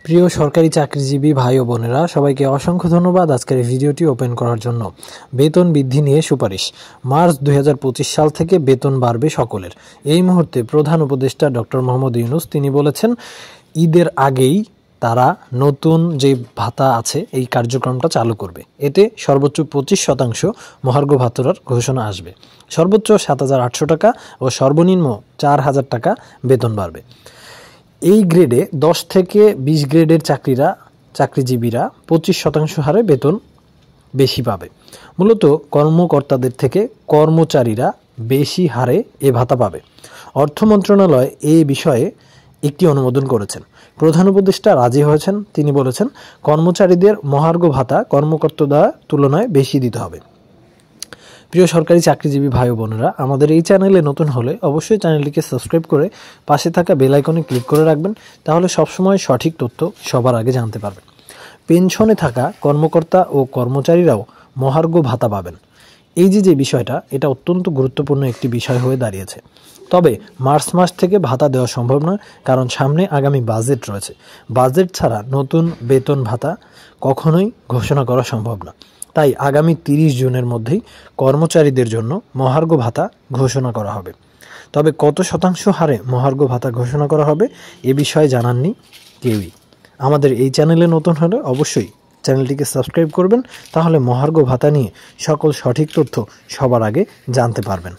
প্রিয় সরকারি চাকরিজীবী ভাই ও বোনেরা, সবাইকে অসংখ্য ধন্যবাদ আজকের এই ভিডিওটি ওপেন করার জন্য। বেতন বৃদ্ধি নিয়ে সুপারিশ। মার্চ 2025 সাল থেকে বেতন বাড়বে সকলের। এই মুহূর্তে প্রধান উপদেষ্টা ডক্টর মোহাম্মদ ইউনূস তিনি বলেছেন, ঈদের আগেই তারা নতুন যে ভাতা আছে এই কার্যক্রমটা চালু করবে। এতে সর্বোচ্চ 25% মহার্ঘ ভাতার ঘোষণা আসবে। সর্বোচ্চ 7,800 টাকা ও সর্বনিম্ন 4,000 টাকা বেতন বাড়বে। এই গ্রেডে 10 থেকে 20 গ্রেডের চাকরিজীবীরা 25% হারে বেতন বেশি পাবে। মূলত কর্মকর্তাদের থেকে কর্মচারীরা বেশি হারে এ ভাতা পাবে। অর্থ মন্ত্রণালয় এই বিষয়ে একটি অনুমোদন করেছেন। প্রধান উপদেষ্টা রাজি হয়েছেন। তিনি বলেছেন, কর্মচারীদের মহার্ঘ ভাতা কর্মকর্তাদের তুলনায় বেশি দিতে হবে। প্রিয় সরকারি চাকরিজীবী ভাই ও বোনেরা, আমাদের এই চ্যানেলে নতুন হলে অবশ্যই চ্যানেলটিকে সাবস্ক্রাইব করে পাশে থাকা বেল আইকনে ক্লিক করে রাখবেন। তাহলে সবসময় সঠিক তথ্য সবার আগে জানতে পারবেন। পেনশনে থাকা কর্মকর্তা ও কর্মচারীরাও মহার্ঘ ভাতা পাবেন। এই যে বিষয়টা, এটা অত্যন্ত গুরুত্বপূর্ণ একটি বিষয় হয়ে দাঁড়িয়েছে। তবে মার্চ মাস থেকে ভাতা দেওয়া সম্ভব নয়, কারণ সামনে আগামী বাজেট রয়েছে। বাজেট ছাড়া নতুন বেতন ভাতা কখনোই ঘোষণা করা সম্ভব না। তাই আগামী 30 জুনের মধ্যেই কর্মচারীদের জন্য মহার্ঘ ভাতা ঘোষণা করা হবে। তবে কত শতাংশ হারে মহার্ঘ ভাতা ঘোষণা করা হবে এ বিষয়ে জানাননি কেউই। আমাদের এই চ্যানেলে নতুন হলে অবশ্যই চ্যানেলটিকে সাবস্ক্রাইব করবেন, তাহলে মহার্ঘ ভাতা নিয়ে সকল সঠিক তথ্য সবার আগে জানতে পারবেন।